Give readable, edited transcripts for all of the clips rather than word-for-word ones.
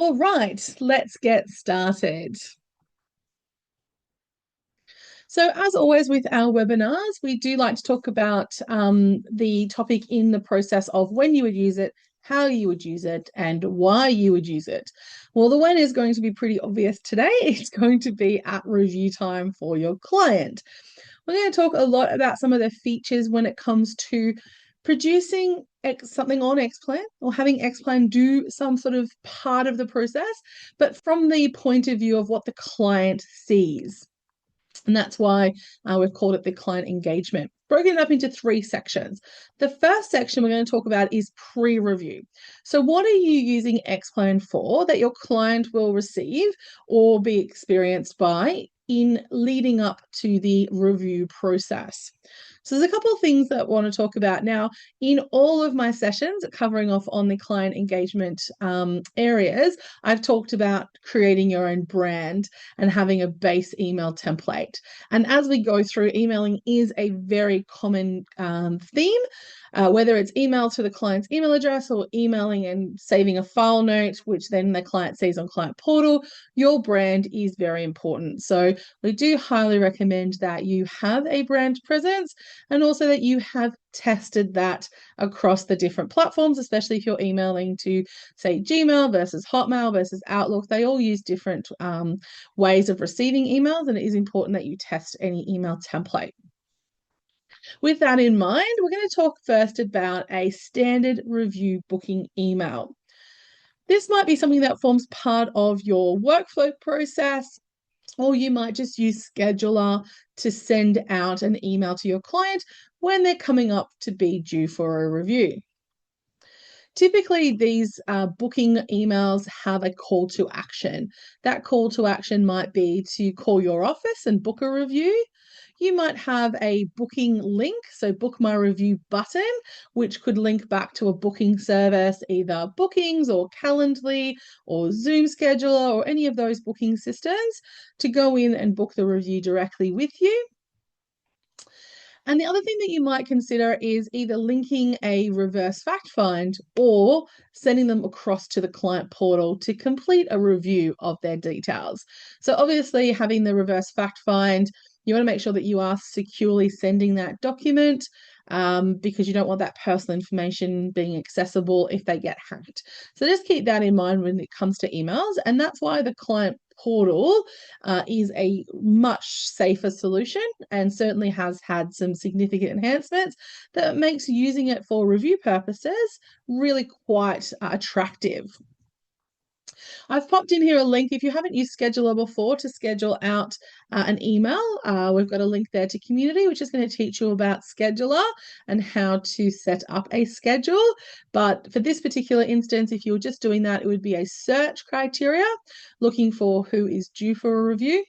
All right, let's get started. So, as always with our webinars, we do like to talk about the topic in the process of when you would use it, how you would use it, and why you would use it. Well, the one is going to be pretty obvious today. It's going to be at review time for your client. We're going to talk a lot about some of the features when it comes to producing something on Xplan or having Xplan do some sort of part of the process, but from the point of view of what the client sees. And that's why we've called it the client engagement. Broken up into three sections. The first section we're going to talk about is pre-review. So what are you using Xplan for that your client will receive or be experienced by in leading up to the review process? So there's a couple of things that I want to talk about now. In all of my sessions, covering off on the client engagement areas, I've talked about creating your own brand and having a base email template. And as we go through, emailing is a very common theme. Whether it's email to the client's email address or emailing and saving a file note, which then the client sees on Client Portal, your brand is very important. So we do highly recommend that you have a brand presence and also that you have tested that across the different platforms, especially if you're emailing to, say, Gmail versus Hotmail versus Outlook. They all use different ways of receiving emails, and it is important that you test any email template. With that in mind, we're going to talk first about a standard review booking email. This might be something that forms part of your workflow process, or you might just use Scheduler to send out an email to your client when they're coming up to be due for a review. Typically, these booking emails have a call to action. That call to action might be to call your office and book a review. You might have a booking link, so book my review button, which could link back to a booking service, either Bookings or Calendly or Zoom Scheduler or any of those booking systems to go in and book the review directly with you. And the other thing that you might consider is either linking a reverse fact find or sending them across to the client portal to complete a review of their details. So obviously having the reverse fact find, you want to make sure that you are securely sending that document because you don't want that personal information being accessible if they get hacked. So just keep that in mind when it comes to emails. And that's why the client portal is a much safer solution and certainly has had some significant enhancements that makes using it for review purposes really quite attractive. I've popped in here a link if you haven't used Scheduler before to schedule out an email. We've got a link there to community, which is going to teach you about Scheduler and how to set up a schedule. But for this particular instance, if you were just doing that, it would be a search criteria looking for who is due for a review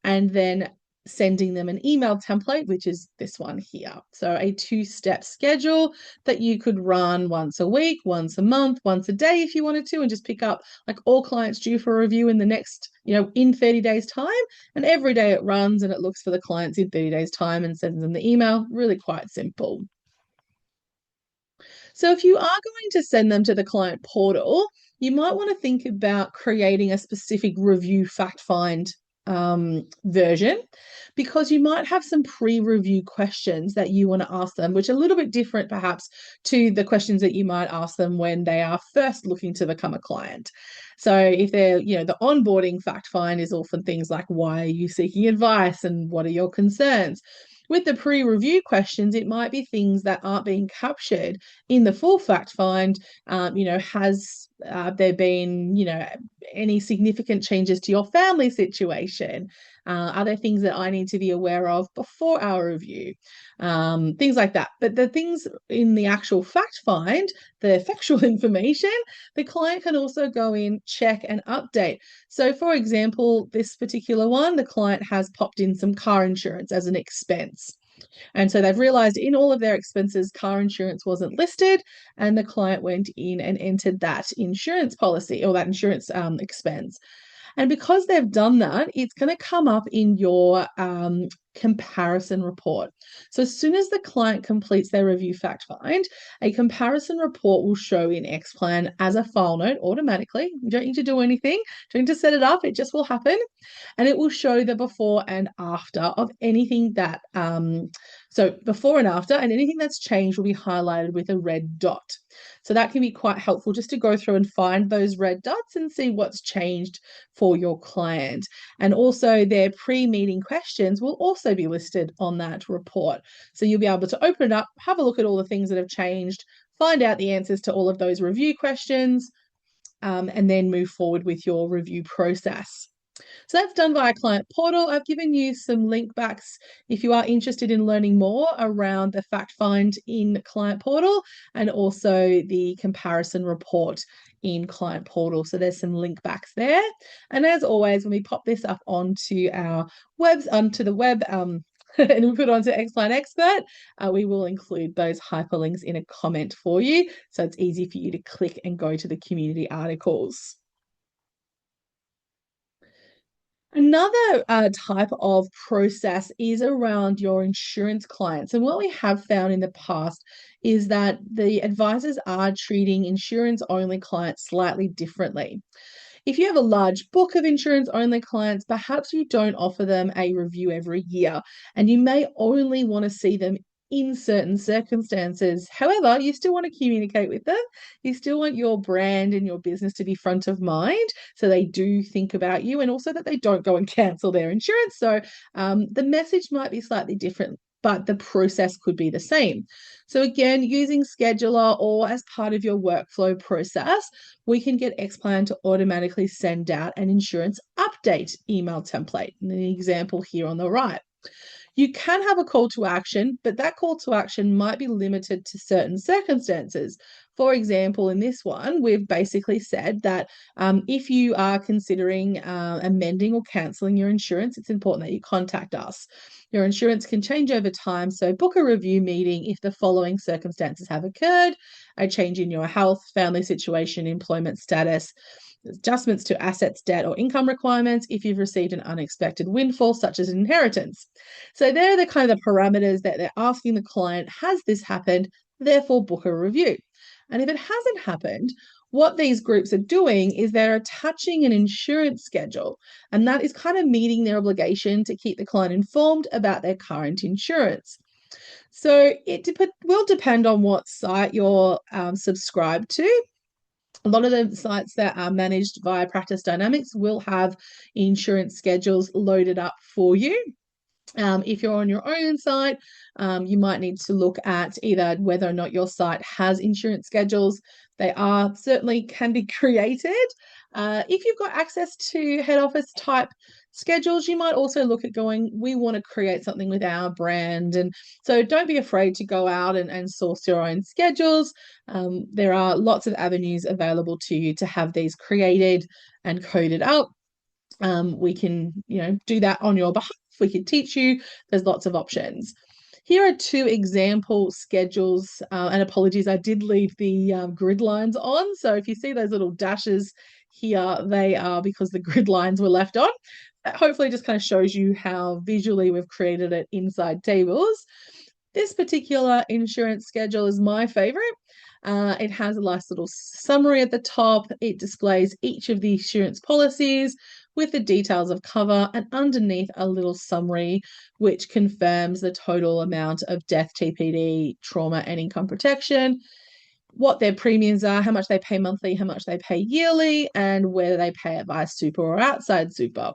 and then sending them an email template, which is this one here. So a two-step schedule that you could run once a week, once a month, once a day if you wanted to, and just pick up like all clients due for a review in the next, in 30 days time. And every day it runs and it looks for the clients in 30 days time and sends them the email. Really quite simple. So if you are going to send them to the client portal, you might want to think about creating a specific review fact find version because you might have some pre-review questions that you want to ask them, which are a little bit different perhaps to the questions that you might ask them when they are first looking to become a client. So if they're, the onboarding fact find is often things like, why are you seeking advice and what are your concerns? With the pre-review questions, it might be things that aren't being captured in the full fact find. Has there been, any significant changes to your family situation? Are there things that I need to be aware of before our review? Things like that. But the things in the actual fact find, the factual information, the client can also go in, check and update. So for example, this particular one, the client has popped in some car insurance as an expense. And so they've realized in all of their expenses, car insurance wasn't listed, and the client went in and entered that insurance policy or that insurance expense. And because they've done that, it's going to come up in your comparison report. So as soon as the client completes their review fact find, a comparison report will show in Xplan as a file note automatically. You don't need to do anything. You don't need to set it up. It just will happen. And it will show the before and after of anything that, so before and after, and anything that's changed will be highlighted with a red dot. So that can be quite helpful just to go through and find those red dots and see what's changed for your client. And also their pre-meeting questions will also be listed on that report. So you'll be able to open it up, have a look at all the things that have changed, find out the answers to all of those review questions, and then move forward with your review process. So that's done via Client Portal. I've given you some link backs if you are interested in learning more around the fact find in Client Portal and also the comparison report in Client Portal. So there's some link backs there. And as always, when we pop this up onto the web, and we put it onto Xplan Expert, we will include those hyperlinks in a comment for you. So it's easy for you to click and go to the community articles. Another type of process is around your insurance clients. And what we have found in the past is that the advisors are treating insurance only clients slightly differently. If you have a large book of insurance only clients, perhaps you don't offer them a review every year, and you may only want to see them in certain circumstances. However, you still want to communicate with them. You still want your brand and your business to be front of mind so they do think about you, and also that they don't go and cancel their insurance. So the message might be slightly different, but the process could be the same. So again, using Scheduler or as part of your workflow process, we can get Xplan to automatically send out an insurance update email template. And the example here on the right. You can have a call to action, but that call to action might be limited to certain circumstances. For example, in this one, we've basically said that if you are considering amending or cancelling your insurance, it's important that you contact us. Your insurance can change over time, so book a review meeting if the following circumstances have occurred: a change in your health, family situation, employment status, adjustments to assets, debt, or income requirements, if you've received an unexpected windfall, such as an inheritance. So they're the kind of the parameters that they're asking the client: has this happened? Therefore, book a review. And if it hasn't happened, what these groups are doing is they're attaching an insurance schedule, and that is kind of meeting their obligation to keep the client informed about their current insurance. So it will depend on what site you're subscribed to. A lot of the sites that are managed via Practice Dynamics will have insurance schedules loaded up for you. If you're on your own site, you might need to look at either whether or not your site has insurance schedules. They are certainly can be created. If you've got access to head office type schedules, you might also look at going, we want to create something with our brand. And so don't be afraid to go out and source your own schedules. There are lots of avenues available to you to have these created and coded up. We can, do that on your behalf. We can teach you. There's lots of options. Here are two example schedules, and apologies, I did leave the grid lines on. So if you see those little dashes here, they are because the grid lines were left on. That hopefully just kind of shows you how visually we've created it inside tables. This particular insurance schedule is my favorite. It has a nice little summary at the top. It displays each of the insurance policies with the details of cover, and underneath a little summary which confirms the total amount of death, TPD, trauma, and income protection, what their premiums are, how much they pay monthly, how much they pay yearly, and whether they pay it via super or outside super.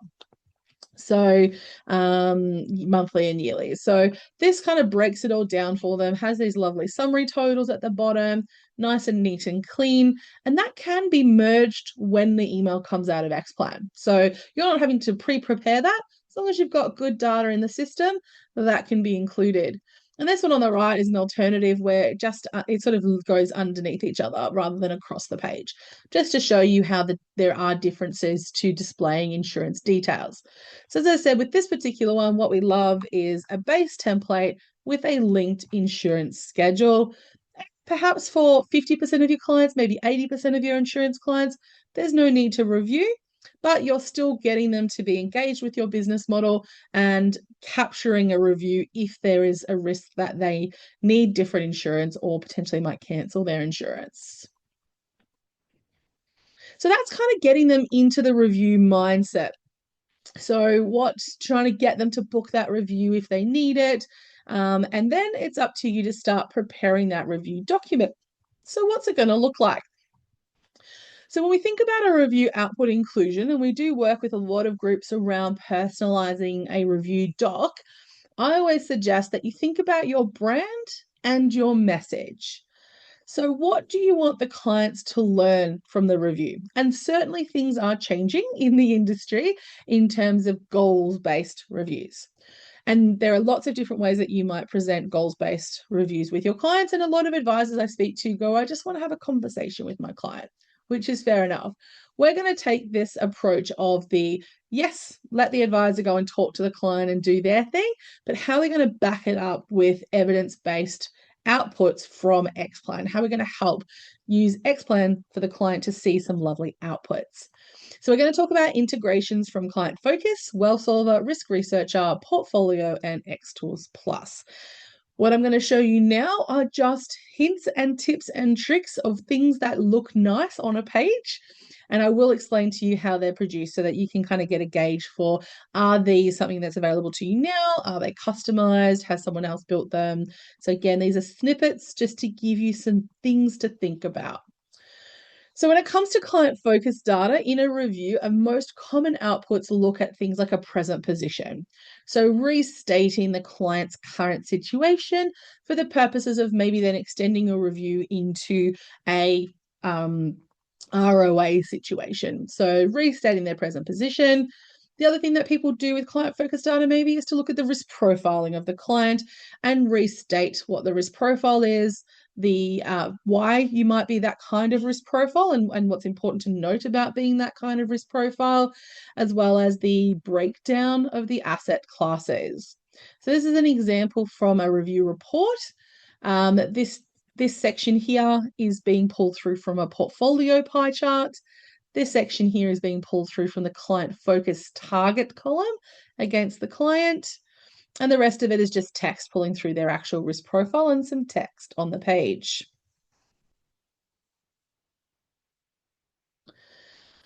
So monthly and yearly. So this kind of breaks it all down for them, has these lovely summary totals at the bottom, nice and neat and clean, and that can be merged when the email comes out of Xplan. So you're not having to pre-prepare that. As long as you've got good data in the system, that can be included. And this one on the right is an alternative where it sort of goes underneath each other rather than across the page, just to show you how there are differences to displaying insurance details. So as I said, with this particular one, what we love is a base template with a linked insurance schedule. Perhaps for 50% of your clients, maybe 80% of your insurance clients, there's no need to review. but you're still getting them to be engaged with your business model and capturing a review if there is a risk that they need different insurance or potentially might cancel their insurance. So that's kind of getting them into the review mindset. So what's trying to get them to book that review if they need it. And then it's up to you to start preparing that review document. So what's it going to look like? So when we think about a review output inclusion, and we do work with a lot of groups around personalizing a review doc, I always suggest that you think about your brand and your message. So, what do you want the clients to learn from the review? And certainly, things are changing in the industry in terms of goals based reviews. And there are lots of different ways that you might present goals based reviews with your clients. And a lot of advisors I speak to go, I just want to have a conversation with my client, which is fair enough. We're going to take this approach of the yes, let the advisor go and talk to the client and do their thing, but how are we going to back it up with evidence based outputs from Xplan? How are we going to help use Xplan for the client to see some lovely outputs? So we're going to talk about integrations from Client Focus, WellSolver, Risk Researcher, Portfolio, and Xtools Plus. What I'm going to show you now are just hints and tips and tricks of things that look nice on a page. And I will explain to you how they're produced so that you can kind of get a gauge for, are these something that's available to you now? Are they customized? Has someone else built them? So again, these are snippets just to give you some things to think about. So when it comes to client focused data in a review, a most common outputs look at things like a present position. So restating the client's current situation for the purposes of maybe then extending a review into a ROA situation. So restating their present position. The other thing that people do with client focused data maybe is to look at the risk profiling of the client and restate what the risk profile is, the why you might be that kind of risk profile and what's important to note about being that kind of risk profile, as well as the breakdown of the asset classes. So this is an example from a review report. This section here is being pulled through from a portfolio pie chart. This section here is being pulled through from the client focus target column against the client. And the rest of it is just text pulling through their actual risk profile and some text on the page.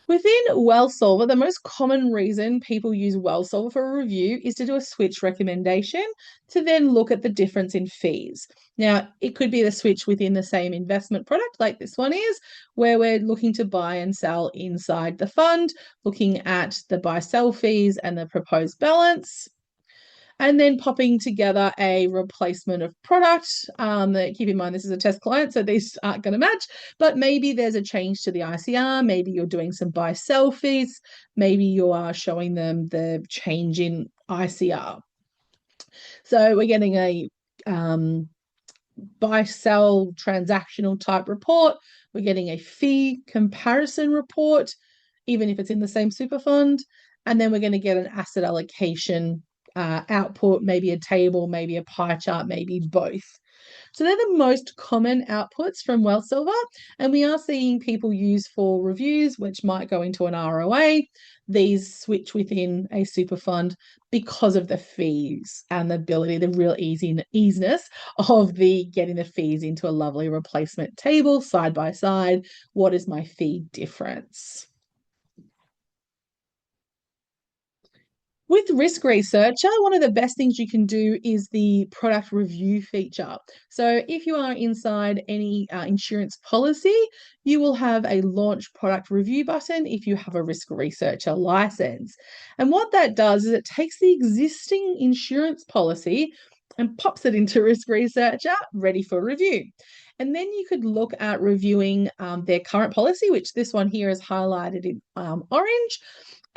Within WellSolver, the most common reason people use WellSolver for a review is to do a switch recommendation to then look at the difference in fees. Now, it could be the switch within the same investment product, like this one is, where we're looking to buy and sell inside the fund, looking at the buy-sell fees and the proposed balance, and then popping together a replacement of product. Keep in mind, this is a test client, so these aren't going to match, but maybe there's a change to the ICR. Maybe you're doing some buy-sell fees. Maybe you are showing them the change in ICR. So we're getting a buy-sell transactional type report. We're getting a fee comparison report, even if it's in the same super fund. And then we're going to get an asset allocation output, maybe a table, maybe a pie chart, maybe both. So they're the most common outputs from WellSolver, and we are seeing people use for reviews, which might go into an ROA. These switch within a super fund because of the fees and the ability, the real easiness of the getting the fees into a lovely replacement table side by side. What is my fee difference? With Risk Researcher, one of the best things you can do is the product review feature. So if you are inside any insurance policy, you will have a launch product review button if you have a Risk Researcher license. And what that does is it takes the existing insurance policy and pops it into Risk Researcher, ready for review. And then you could look at reviewing their current policy, which this one here is highlighted in orange,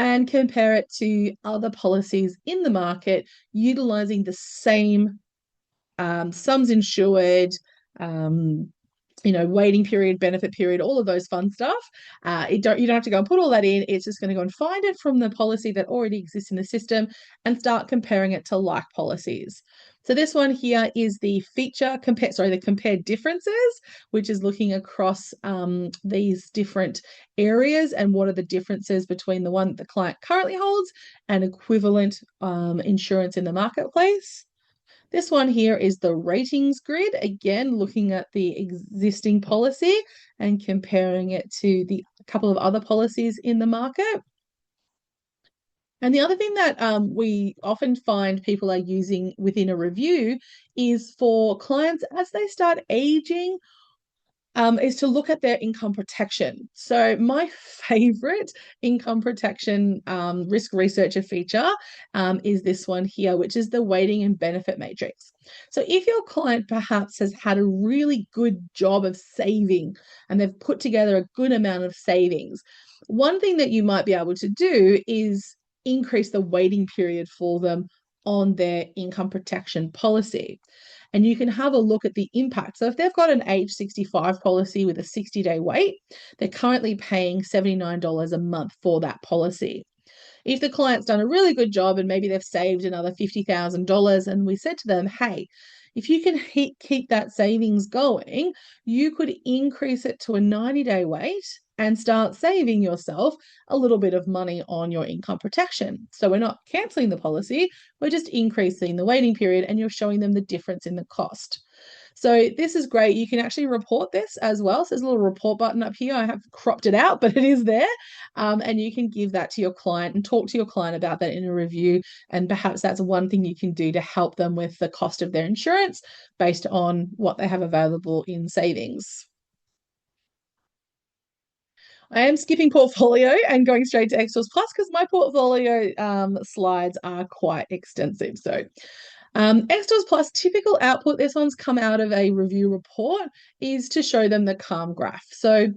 and compare it to other policies in the market utilizing the same sums insured, waiting period, benefit period, all of those fun stuff. You don't have to go and put all that in. It's just going to go and find it from the policy that already exists in the system and start comparing it to like policies. So this one here is the the compared differences, which is looking across these different areas and what are the differences between the one that the client currently holds and equivalent insurance in the marketplace. This one here is the ratings grid, again, looking at the existing policy and comparing it to the couple of other policies in the market. And the other thing that we often find people are using within a review is for clients as they start aging, is to look at their income protection. So my favorite income protection risk researcher feature is this one here, which is the weighting and benefit matrix. So if your client perhaps has had a really good job of saving and they've put together a good amount of savings, one thing that you might be able to do is increase the waiting period for them on their income protection policy. And you can have a look at the impact. So if they've got an age 65 policy with a 60-day wait, they're currently paying $79 a month for that policy. If the client's done a really good job and maybe they've saved another $50,000, and we said to them, hey, if you can keep that savings going, you could increase it to a 90-day wait and start saving yourself a little bit of money on your income protection. So we're not cancelling the policy, we're just increasing the waiting period and you're showing them the difference in the cost. So this is great. You can actually report this as well. So there's a little report button up here. I have cropped it out, but it is there. And you can give that to your client and talk to your client about that in a review. And perhaps that's one thing you can do to help them with the cost of their insurance based on what they have available in savings. I am skipping portfolio and going straight to Xtools Plus because my portfolio slides are quite extensive. So Xtools Plus typical output, this one's come out of a review report, is to show them the calm graph. So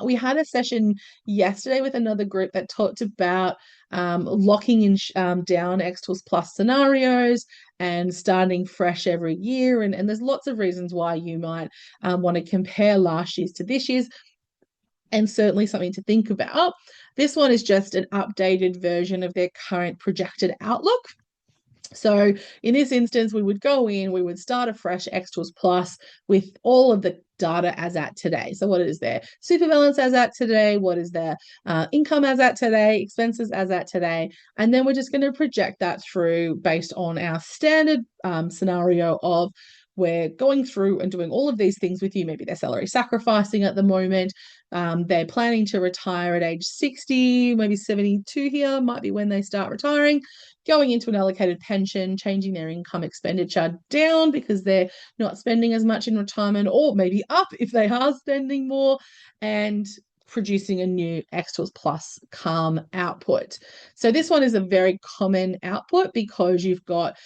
we had a session yesterday with another group that talked about locking in down Xtools Plus scenarios and starting fresh every year. And there's lots of reasons why you might want to compare last year's to this year's, and certainly something to think about. This one is just an updated version of their current projected outlook. So in this instance, we would go in, we would start a fresh Xtools Plus with all of the data as at today. So what is their super balance as at today? What is their income as at today? Expenses as at today? And then we're just going to project that through based on our standard scenario of we're going through and doing all of these things with you. Maybe they're salary sacrificing at the moment. They're planning to retire at age 60, maybe 72 here, might be when they start retiring, going into an allocated pension, changing their income expenditure down because they're not spending as much in retirement, or maybe up if they are spending more, and producing a new Xtools Plus calm output. So this one is a very common output because you've got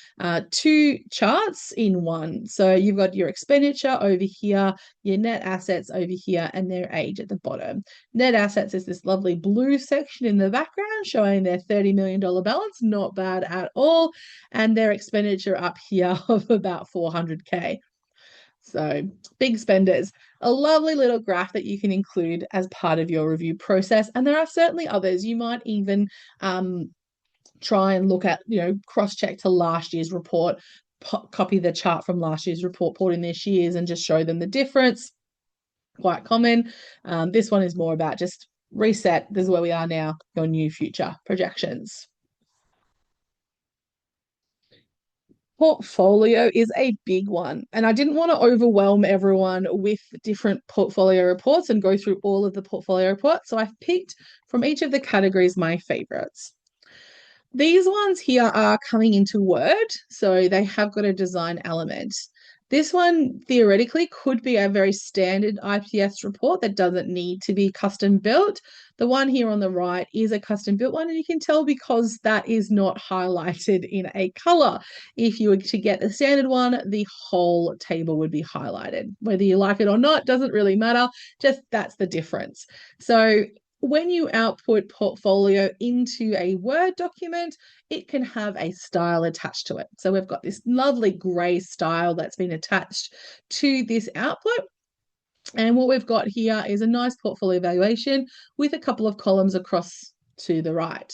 two charts in one. So you've got your expenditure over here, your net assets over here, and their age at the bottom. Net assets is this lovely blue section in the background showing their $30 million balance, not bad at all, and their expenditure up here of about 400K. So big spenders. A lovely little graph that you can include as part of your review process. And there are certainly others. You might even try and look at, cross-check to last year's report, copy the chart from last year's report, put in this year's, and just show them the difference. Quite common. This one is more about just reset. This is where we are now, your new future projections. Portfolio is a big one, and I didn't want to overwhelm everyone with different portfolio reports and go through all of the portfolio reports. So I've picked from each of the categories my favorites. These ones here are coming into Word, so they have got a design element. This one theoretically could be a very standard IPS report that doesn't need to be custom built. The one here on the right is a custom built one, and you can tell because that is not highlighted in a color. If you were to get the standard one, the whole table would be highlighted. Whether you like it or not doesn't really matter, just that's the difference. So when you output portfolio into a Word document, it can have a style attached to it. So we've got this lovely gray style that's been attached to this output. And what we've got here is a nice portfolio evaluation with a couple of columns across to the right.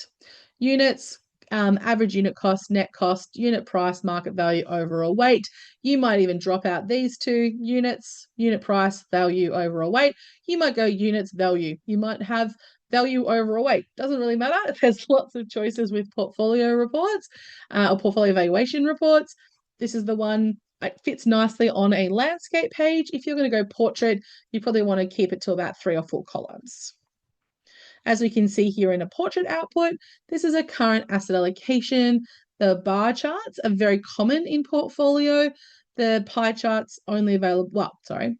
Units, average unit cost, net cost, unit price, market value, overall weight. You might even drop out these two units, unit price, value, overall weight. You might go units, value. You might have value over a weight. Doesn't really matter. There's lots of choices with portfolio reports or portfolio valuation reports. This is the one. It fits nicely on a landscape page. If you're going to go portrait, you probably want to keep it to about 3 or 4 columns. As we can see here in a portrait output, this is a current asset allocation. The bar charts are very common in portfolio. The pie charts only available, well, sorry,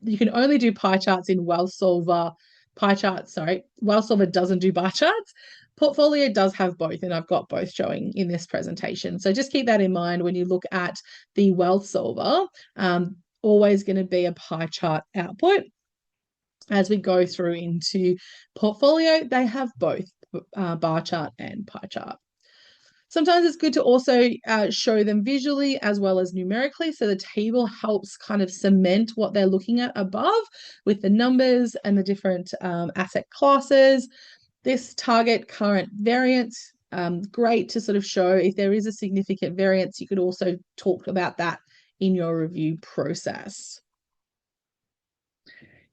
you can only do pie charts in WealthSolver. WealthSolver doesn't do bar charts. Portfolio does have both, and I've got both showing in this presentation. So just keep that in mind when you look at the WealthSolver. Always going to be a pie chart output. As we go through into portfolio, they have both bar chart and pie chart. Sometimes it's good to also show them visually as well as numerically. So the table helps kind of cement what they're looking at above with the numbers and the different asset classes. This target current variance, great to sort of show if there is a significant variance. You could also talk about that in your review process.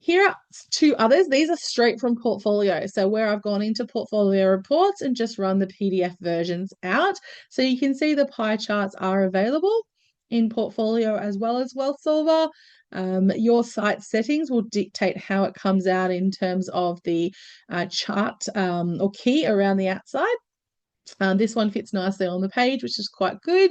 Here are 2 others. These are straight from portfolio. So where I've gone into portfolio reports and just run the PDF versions out. So you can see the pie charts are available in portfolio as well as WealthSolver. Your site settings will dictate how it comes out in terms of the chart or key around the outside. This one fits nicely on the page, which is quite good.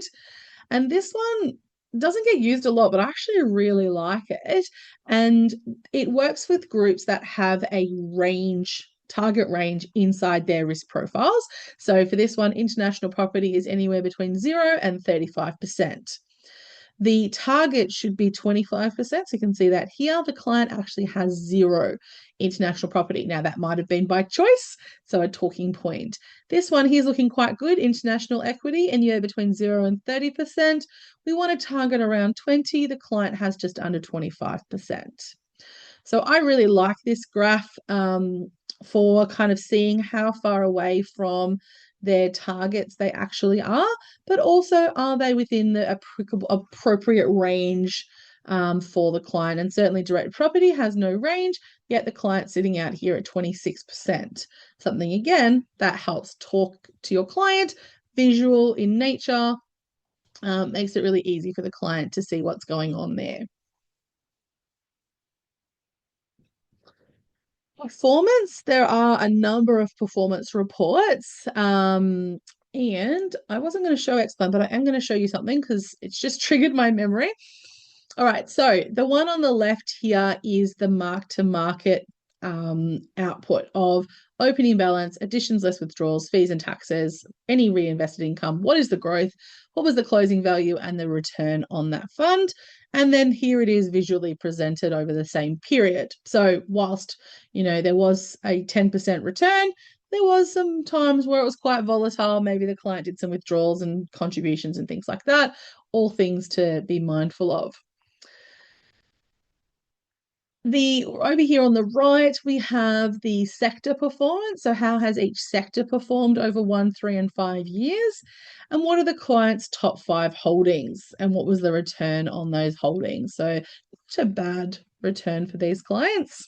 And this one doesn't get used a lot, but I actually really like it. And it works with groups that have a range, target range inside their risk profiles. So for this one, international property is anywhere between 0 and 35%. The target should be 25%. So you can see that here, the client actually has 0 international property. Now, that might have been by choice, so a talking point. This one here's looking quite good, international equity, and you're between 0 and 30%. We want to target around 20. The client has just under 25%. So I really like this graph for kind of seeing how far away from their targets they actually are, but also are they within the appropriate range for the client. And certainly direct property has no range, yet the client's sitting out here at 26%. Something, again, that helps talk to your client, visual in nature, makes it really easy for the client to see what's going on there. Performance, there are a number of performance reports. And I wasn't going to show Xplan, but I am going to show you something because it's just triggered my memory. All right, so the one on the left here is the mark-to-market output of opening balance, additions less withdrawals, fees and taxes, any reinvested income. What is the growth? What was the closing value and the return on that fund? And then here it is visually presented over the same period. So whilst, there was a 10% return, there was some times where it was quite volatile. Maybe the client did some withdrawals and contributions and things like that. All things to be mindful of. Over here on the right, we have the sector performance. So how has each sector performed over 1, 3, and 5 years? And what are the client's top 5 holdings? And what was the return on those holdings? So not a bad return for these clients.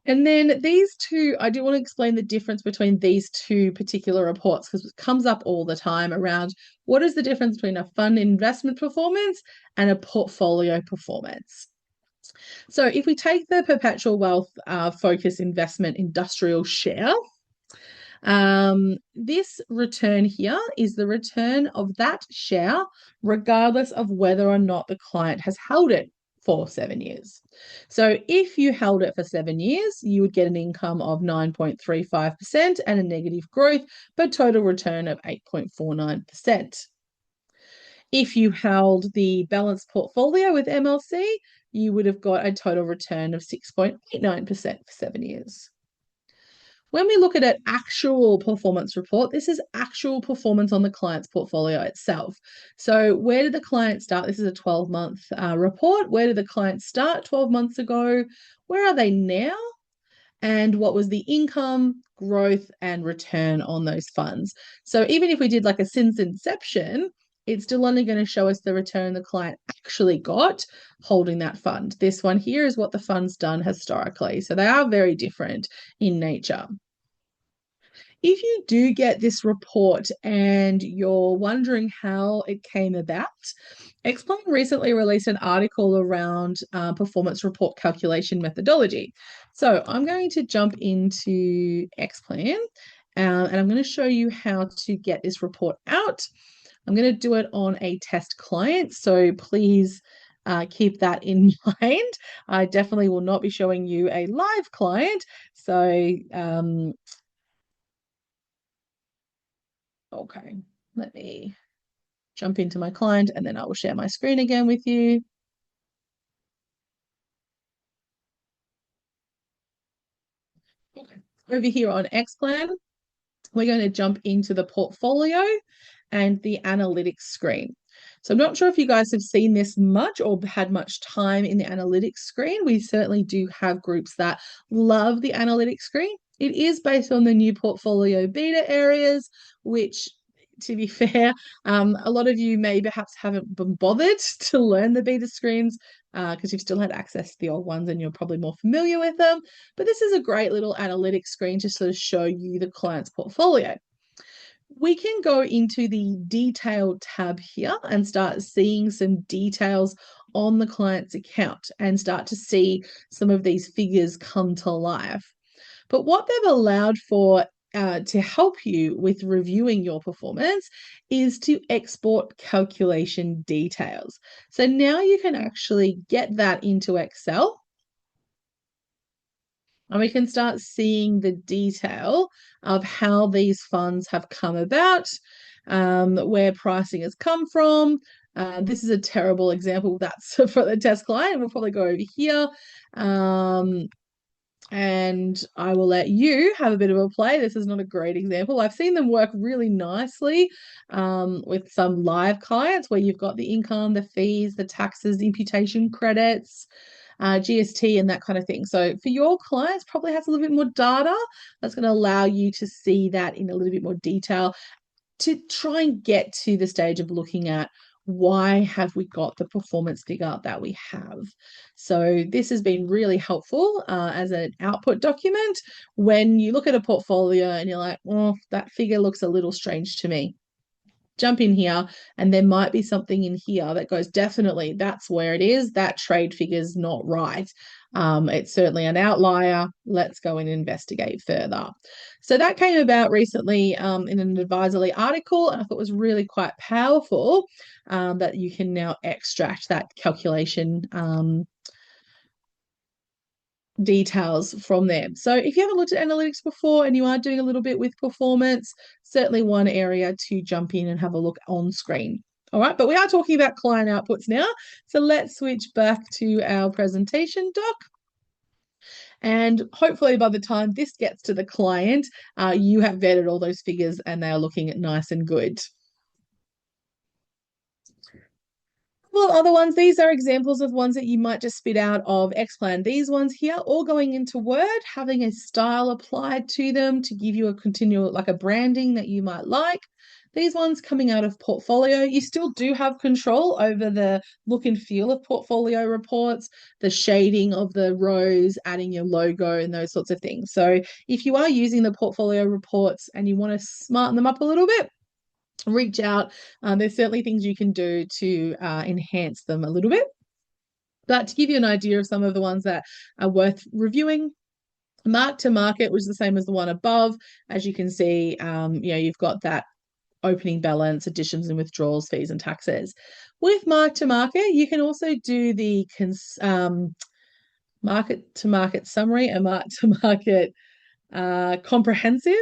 And then these 2, I do want to explain the difference between these 2 particular reports because it comes up all the time around what is the difference between a fund investment performance and a portfolio performance. So if we take the Perpetual Wealth Focus Investment Industrial Share, this return here is the return of that share regardless of whether or not the client has held it for 7 years. So if you held it for 7 years, you would get an income of 9.35% and a negative growth, but total return of 8.49%. If you held the balanced portfolio with MLC, you would have got a total return of 6.89% for 7 years. When we look at an actual performance report, this is actual performance on the client's portfolio itself. So where did the client start? This is a 12-month report. Where did the client start 12 months ago? Where are they now? and what was the income, growth, and return on those funds. So even if we did like a since inception, it's still only going to show us the return the client actually got holding that fund. This one here is what the fund's done historically. So they are very different in nature. If you do get this report and you're wondering how it came about, Xplan recently released an article around performance report calculation methodology. So I'm going to jump into Xplan and I'm going to show you how to get this report out. I'm going to do it on a test client, so please keep that in mind. I definitely will not be showing you a live client. So okay, let me jump into my client and then I will share my screen again with you. Okay. Over here on Xplan, we're going to jump into the portfolio and the analytics screen. So I'm not sure if you guys have seen this much or had much time in the analytics screen. We certainly do have groups that love the analytics screen. It is based on the new portfolio beta areas, which, to be fair, a lot of you may perhaps haven't been bothered to learn the beta screens because you've still had access to the old ones and you're probably more familiar with them. But this is a great little analytics screen to sort of show you the client's portfolio. We can go into the detailed tab here and start seeing some details on the client's account and start to see some of these figures come to life. But what they've allowed for to help you with reviewing your performance is to export calculation details. So now you can actually get that into Excel and we can start seeing the detail of how these funds have come about, where pricing has come from. This is a terrible example. That's for the test client. We'll probably go over here. And I will let you have a bit of a play. This is not a great example. I've seen them work really nicely with some live clients where you've got the income, the fees, the taxes, the imputation credits, GST and that kind of thing. So for your clients, probably has a little bit more data that's going to allow you to see that in a little bit more detail to try and get to the stage of looking at why have we got the performance figure that we have. So this has been really helpful as an output document when you look at a portfolio and you're like, oh, that figure looks a little strange to me. Jump in here and there might be something in here that goes, definitely that's where it is. That trade figure's not right. It's certainly an outlier. Let's go and investigate further. So that came about recently in an Adviserly article, and I thought was really quite powerful that you can now extract that calculation details from there. So if you haven't looked at analytics before and you are doing a little bit with performance, certainly one area to jump in and have a look on screen. All right, but we are talking about client outputs now. So let's switch back to our presentation doc. And hopefully by the time this gets to the client, you have vetted all those figures and they are looking nice and good. Well, other ones, these are examples of ones that you might just spit out of Xplan. These ones here, all going into Word, having a style applied to them to give you a continual, like a branding that you might like. These ones coming out of Portfolio, you still do have control over the look and feel of Portfolio reports, the shading of the rows, adding your logo and those sorts of things. So if you are using the Portfolio reports and you want to smarten them up a little bit, reach out. There's certainly things you can do to enhance them a little bit. But to give you an idea of some of the ones that are worth reviewing, mark to market was the same as the one above. As you can see, you've got that opening balance, additions and withdrawals, fees and taxes. With mark to market, you can also do the market to market summary and mark to market comprehensive.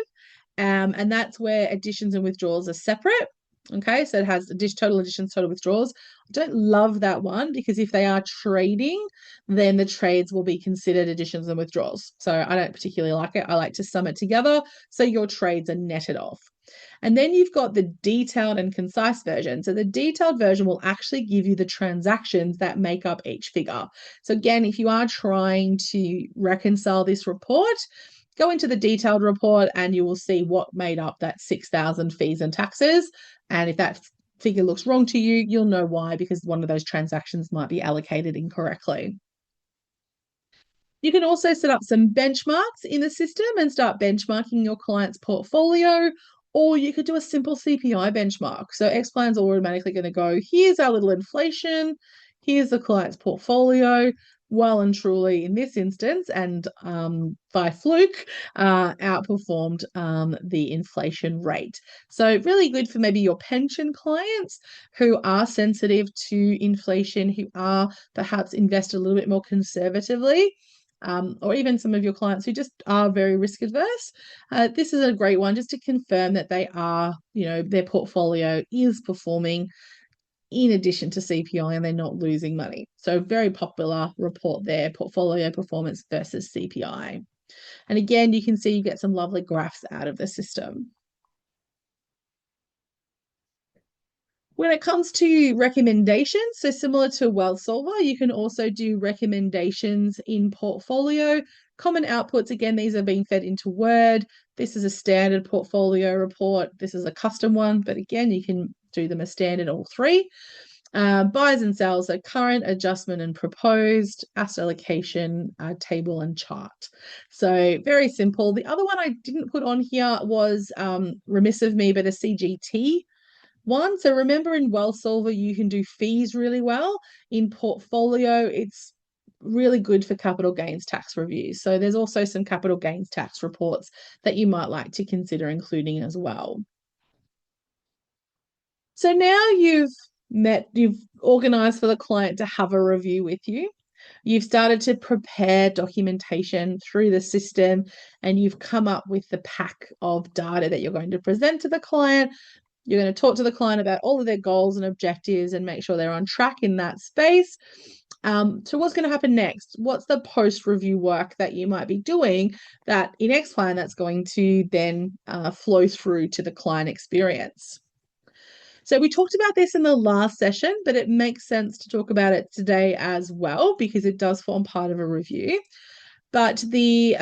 And that's where additions and withdrawals are separate. Okay, so it has total additions, total withdrawals. I don't love that one because if they are trading, then the trades will be considered additions and withdrawals. So I don't particularly like it. I like to sum it together so your trades are netted off. And then you've got the detailed and concise version. So the detailed version will actually give you the transactions that make up each figure. So again, if you are trying to reconcile this report, go into the detailed report and you will see what made up that 6,000 fees and taxes. And if that figure looks wrong to you, you'll know why, because one of those transactions might be allocated incorrectly. You can also set up some benchmarks in the system and start benchmarking your client's portfolio, or you could do a simple CPI benchmark. So Xplan's automatically going to go, here's our little inflation, here's the client's portfolio. Well and truly, in this instance, and by fluke, outperformed the inflation rate. So really good for maybe your pension clients who are sensitive to inflation, who are perhaps invested a little bit more conservatively, or even some of your clients who just are very risk adverse. This is a great one just to confirm that they are, their portfolio is performing in addition to CPI and they're not losing money. So very popular report there, portfolio performance versus CPI. And again, you can see you get some lovely graphs out of the system. When it comes to recommendations, so similar to WealthSolver, you can also do recommendations in portfolio. Common outputs, again, these are being fed into Word. This is a standard portfolio report. This is a custom one, but again, you can do them as standard, all three. Buys and sells, so current, adjustment, and proposed, asset allocation, table, and chart. So very simple. The other one I didn't put on here was remiss of me, but a CGT one. So remember, in WealthSolver, you can do fees really well. In portfolio, it's really good for capital gains tax reviews. So there's also some capital gains tax reports that you might like to consider including as well. So now you've organized for the client to have a review with you. You've started to prepare documentation through the system and you've come up with the pack of data that you're going to present to the client. You're going to talk to the client about all of their goals and objectives and make sure they're on track in that space. So what's going to happen next? What's the post-review work that you might be doing that in Xplan that's going to then flow through to the client experience? So we talked about this in the last session, but it makes sense to talk about it today as well because it does form part of a review. But the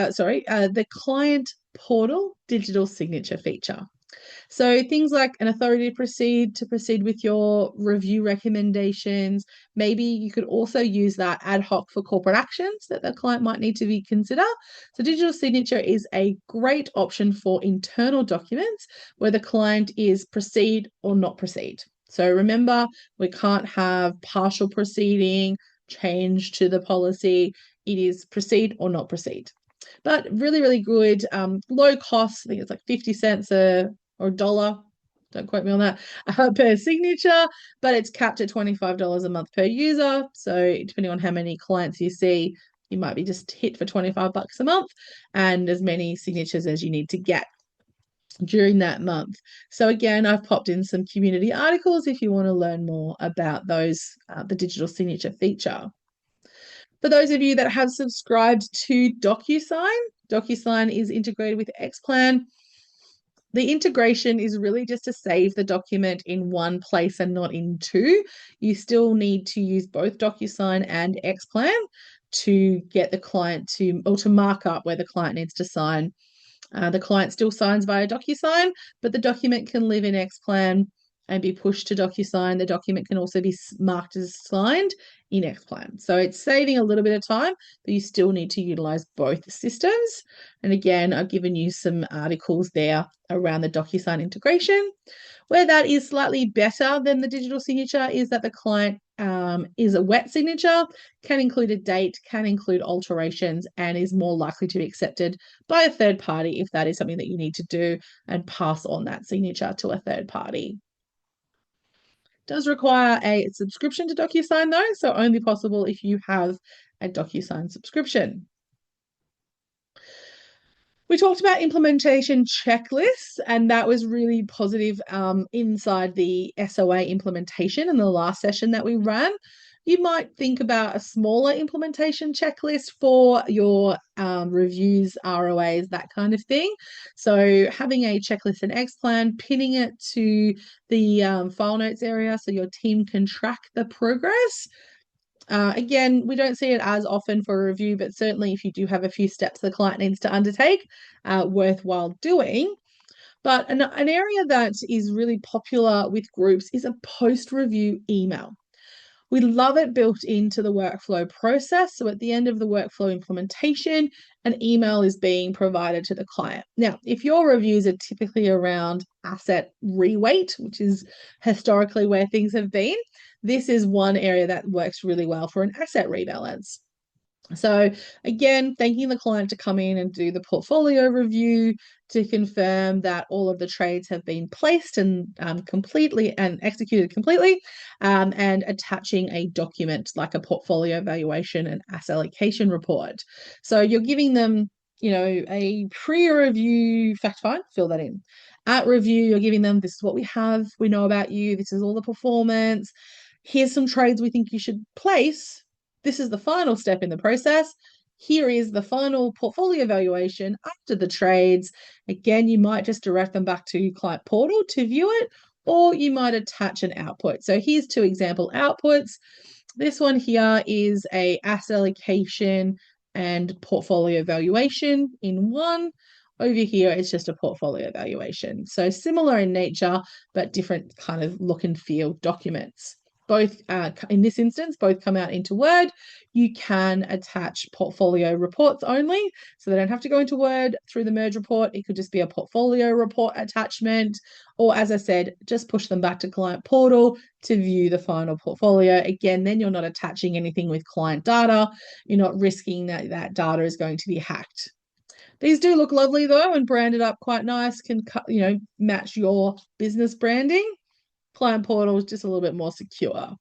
client portal digital signature feature. So things like an authority to proceed with your review recommendations. Maybe you could also use that ad hoc for corporate actions that the client might need to be consider. So digital signature is a great option for internal documents where the client is proceed or not proceed. So remember, we can't have partial proceeding, change to the policy. It is proceed or not proceed. But really, really good, low cost. I think it's like 50 cents or $1, don't quote me on that, per signature, but it's capped at $25 a month per user. So depending on how many clients you see, you might be just hit for $25 a month and as many signatures as you need to get during that month. So again, I've popped in some community articles if you want to learn more about those, the digital signature feature. For those of you that have subscribed to DocuSign, DocuSign is integrated with Xplan. The integration is really just to save the document in one place and not in two. You still need to use both DocuSign and Xplan to get the client to mark up where the client needs to sign. The client still signs via DocuSign, but the document can live in Xplan and be pushed to DocuSign. The document can also be marked as signed in Xplan. So it's saving a little bit of time, but you still need to utilize both systems. And again, I've given you some articles there around the DocuSign integration. Where that is slightly better than the digital signature is that the client is a wet signature, can include a date, can include alterations, and is more likely to be accepted by a third party if that is something that you need to do and pass on that signature to a third party. Does require a subscription to DocuSign though, so only possible if you have a DocuSign subscription. We talked about implementation checklists, and that was really positive inside the SOA implementation in the last session that we ran. You might think about a smaller implementation checklist for your reviews, ROAs, that kind of thing. So having a checklist and Xplan, pinning it to the file notes area so your team can track the progress. Again, we don't see it as often for a review, but certainly if you do have a few steps the client needs to undertake, worthwhile doing. But an area that is really popular with groups is a post-review email. We love it built into the workflow process. So at the end of the workflow implementation, an email is being provided to the client. Now, if your reviews are typically around asset reweight, which is historically where things have been, this is one area that works really well for an asset rebalance. So again, thanking the client to come in and do the portfolio review to confirm that all of the trades have been placed and completely and executed completely, and attaching a document like a portfolio valuation and asset allocation report. So you're giving them, a pre-review fact find, fill that in. At review, you're giving them, this is what we have, we know about you, this is all the performance, here's some trades we think you should place. This is the final step in the process. Here is the final portfolio valuation after the trades. Again, you might just direct them back to Client Portal to view it, or you might attach an output. So here's two example outputs. This one here is a asset allocation and portfolio valuation in one. Over here, it's just a portfolio valuation. So similar in nature, but different kind of look and feel documents. Both, in this instance, both come out into Word. You can attach portfolio reports only, so they don't have to go into Word through the merge report. It could just be a portfolio report attachment, or as I said, just push them back to Client Portal to view the final portfolio. Again, then you're not attaching anything with client data. You're not risking that that data is going to be hacked. These do look lovely though, and branded up quite nice, can match your business branding. Client Portal is just a little bit more secure.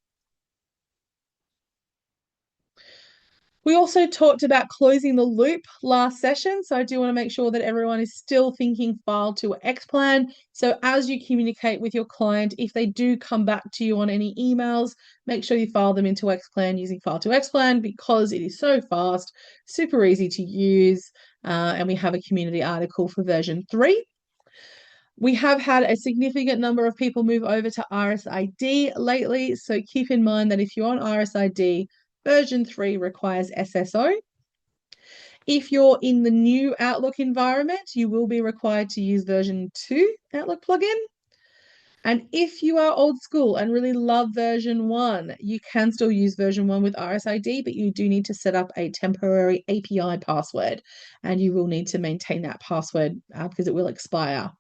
We also talked about closing the loop last session. So I do want to make sure that everyone is still thinking file to Xplan. So as you communicate with your client, if they do come back to you on any emails, make sure you file them into Xplan using file to Xplan, because it is so fast, super easy to use. And we have a community article for version 3. We have had a significant number of people move over to RSID lately. So keep in mind that if you're on RSID, version 3 requires SSO. If you're in the new Outlook environment, you will be required to use version 2 Outlook plugin. And if you are old school and really love version 1, you can still use version 1 with RSID, but you do need to set up a temporary API password, and you will need to maintain that password because it will expire.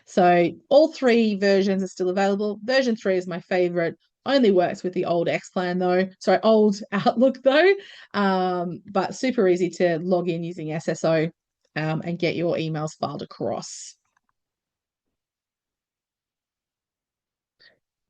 So all 3 versions are still available. Version 3 is my favorite. Only works with the old Xplan though. Sorry, old Outlook though. But super easy to log in using SSO and get your emails filed across.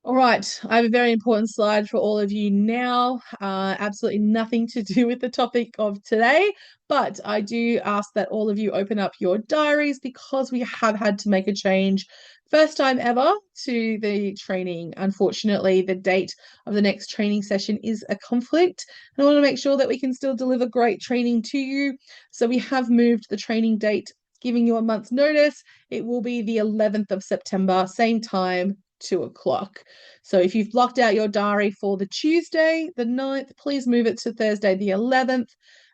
All right, I have a very important slide for all of you now. Absolutely nothing to do with the topic of today, but I do ask that all of you open up your diaries, because we have had to make a change, first time ever, to the training. Unfortunately, the date of the next training session is a conflict, and I want to make sure that we can still deliver great training to you. So we have moved the training date, giving you a month's notice. It will be the 11th of September, same time, 2 o'clock. So if you've blocked out your diary for the Tuesday, the 9th, please move it to Thursday, the 11th.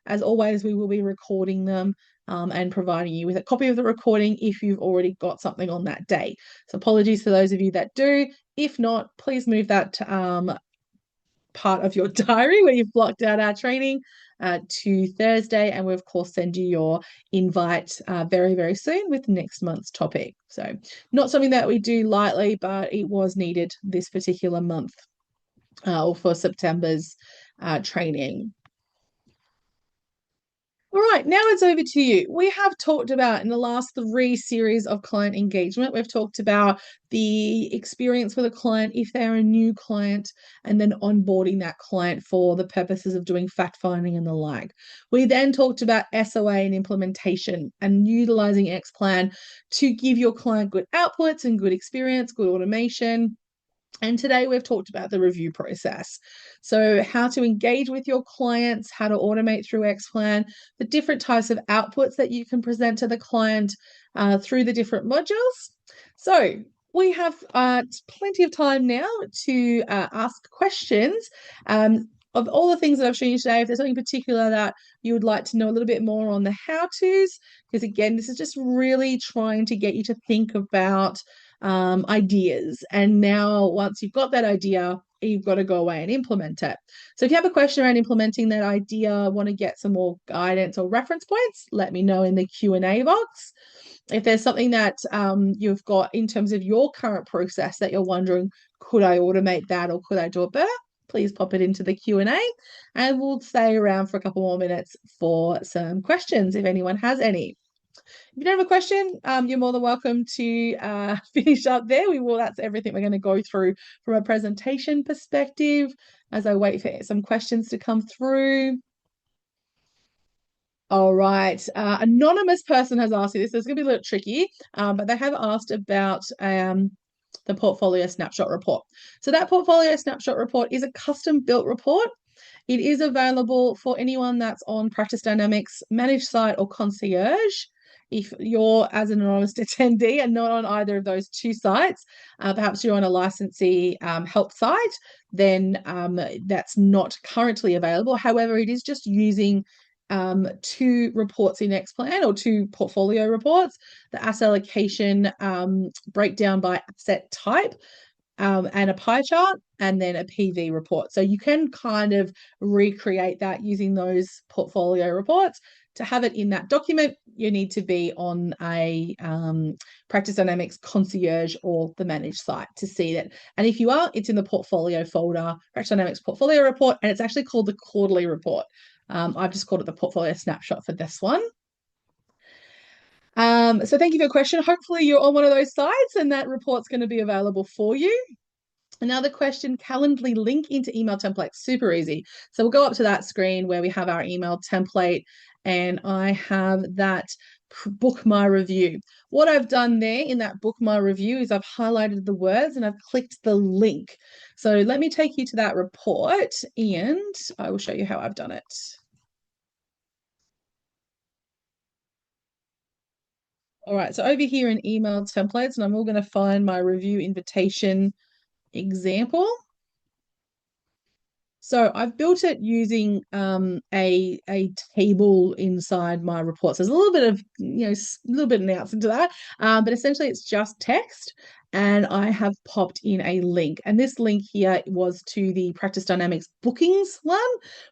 As always, we will be recording them and providing you with a copy of the recording if you've already got something on that day. So apologies for those of you that do. If not, please move that to, part of your diary where you've blocked out our training to Thursday, and we'll of course send you your invite very, very soon with next month's topic. So not something that we do lightly, but it was needed this particular month or for September's training. All right, now it's over to you. We have talked about in the last 3 series of client engagement, we've talked about the experience with a client if they're a new client, and then onboarding that client for the purposes of doing fact finding and the like. We then talked about SOA and implementation and utilizing Xplan to give your client good outputs and good experience, good automation. And today we've talked about the review process. So, how to engage with your clients, how to automate through Xplan, the different types of outputs that you can present to the client through the different modules. So, we have plenty of time now to ask questions. Of all the things that I've shown you today, if there's something particular that you would like to know a little bit more on the how to's, because again, this is just really trying to get you to think about ideas. And now, once you've got that idea, you've got to go away and implement it. So if you have a question around implementing that idea, want to get some more guidance or reference points, let me know in the Q&A box. If there's something that you've got in terms of your current process that you're wondering, could I automate that or could I do it better? Please pop it into the Q&A and we'll stay around for a couple more minutes for some questions if anyone has any. If you don't have a question, you're more than welcome to finish up there. That's everything we're going to go through from a presentation perspective as I wait for some questions to come through. All right. Anonymous person has asked you this. It's going to be a little tricky, but they have asked about the portfolio snapshot report. So that portfolio snapshot report is a custom built report. It is available for anyone that's on Practice Dynamics Managed Site or Concierge. If you're, as an anonymous attendee, and not on either of those two sites, perhaps you're on a licensee help site, then that's not currently available. However, it is just using two reports in Xplan, or two portfolio reports, the asset allocation breakdown by asset type, and a pie chart, and then a PV report. So you can kind of recreate that using those portfolio reports. To have it in that document, you need to be on a Practice Dynamics Concierge or the Managed site to see that. And if you are, it's in the portfolio folder, Practice Dynamics Portfolio Report, and it's actually called the Quarterly Report. I've just called it the Portfolio Snapshot for this one. So thank you for your question. Hopefully you're on one of those sites and that report's going to be available for you. Another question, Calendly link into email template. Super easy. So we'll go up to that screen where we have our email template, and I have that book my review. What I've done there in that book my review is I've highlighted the words and I've clicked the link. So let me take you to that report and I will show you how I've done it. All right, so over here in email templates, and I'm all going to find my review invitation example. So I've built it using a table inside my reports. There's a little bit of, a little bit of nouns into that, but essentially it's just text. And I have popped in a link. And this link here was to the Practice Dynamics bookings one.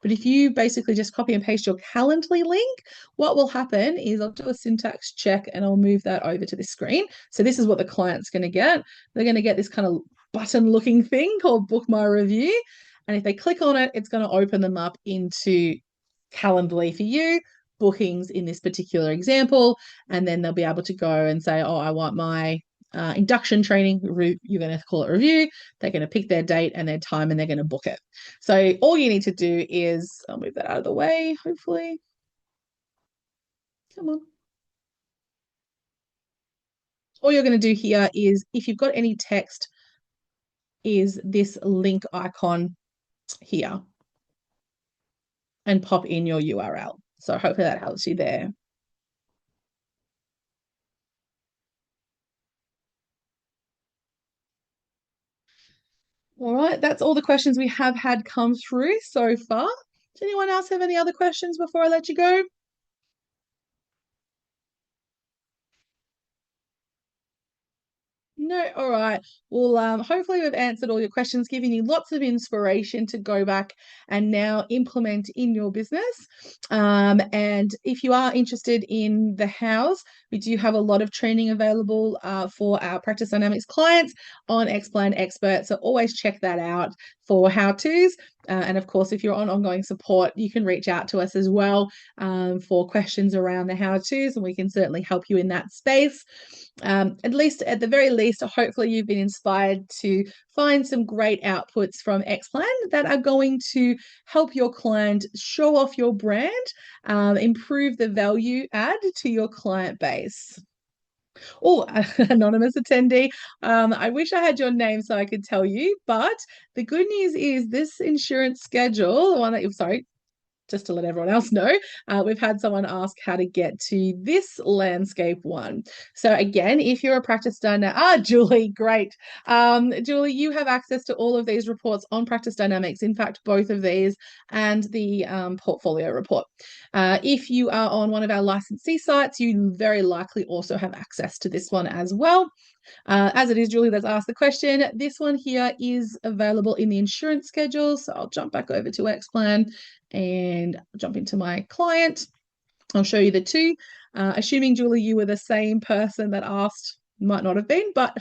But if you basically just copy and paste your Calendly link, what will happen is I'll do a syntax check and I'll move that over to the screen. So this is what the client's going to get. They're going to get this kind of button looking thing called Book My Review. And if they click on it, it's going to open them up into Calendly for you, bookings in this particular example. And then they'll be able to go and say, oh, I want my induction training. You're going to call it review. They're going to pick their date and their time and they're going to book it. So all you need to do is, I'll move that out of the way, hopefully. Come on. All you're going to do here is, if you've got any text, is this link icon here and pop in your URL. So hopefully that helps you there. All right, that's all the questions we have had come through so far. Does anyone else have any other questions before I let you go? No, all right. Well, hopefully we've answered all your questions, giving you lots of inspiration to go back and now implement in your business. And if you are interested in the hows, we do have a lot of training available for our Practice Dynamics clients on Xplan Expert. So always check that out for how-tos. And of course, if you're on ongoing support, you can reach out to us as well for questions around the how-tos, and we can certainly help you in that space. At the very least, hopefully you've been inspired to find some great outputs from Xplan that are going to help your client show off your brand, improve the value add to your client base. Oh, anonymous attendee. I wish I had your name so I could tell you, but the good news is this insurance schedule, the one that you've, sorry, just to let everyone else know, we've had someone ask how to get to this landscape one. So again, if you're a practice dynamic, Julie, great. Julie, you have access to all of these reports on Practice Dynamics. In fact, both of these and the portfolio report. If you are on one of our licensee sites, you very likely also have access to this one as well. As it is Julie that's asked the question, this one here is available in the insurance schedule. So I'll jump back over to Xplan and jump into my client. I'll show you the two. Assuming, Julie, you were the same person that asked, might not have been, but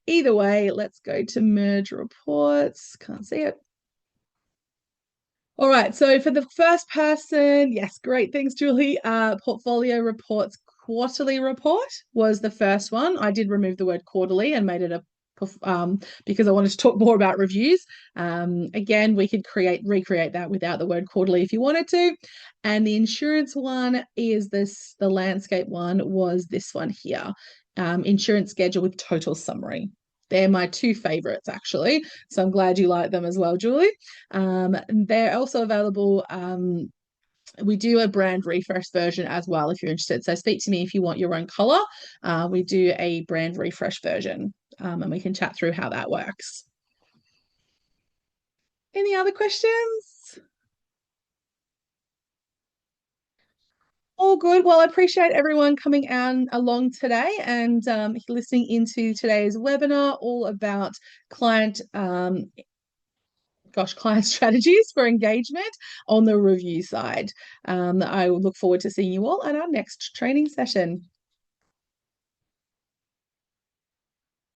either way, let's go to merge reports. Can't see it. All right, so for the first person, yes, great. Thanks, Julie. Portfolio reports quarterly report was the first one. I did remove the word quarterly and made it a because I wanted to talk more about reviews. Again, we could recreate that without the word quarterly if you wanted to. And the insurance one is this, the landscape one was this one here. Insurance schedule with total summary. They're my two favorites, actually. So I'm glad you like them as well, Julie. They're also available. We do a brand refresh version as well if you're interested. So speak to me if you want your own color. We do a brand refresh version and we can chat through how that works. Any other questions? All good. Well, I appreciate everyone coming along today and listening into today's webinar all about client client strategies for engagement on the review side. I look forward to seeing you all at our next training session.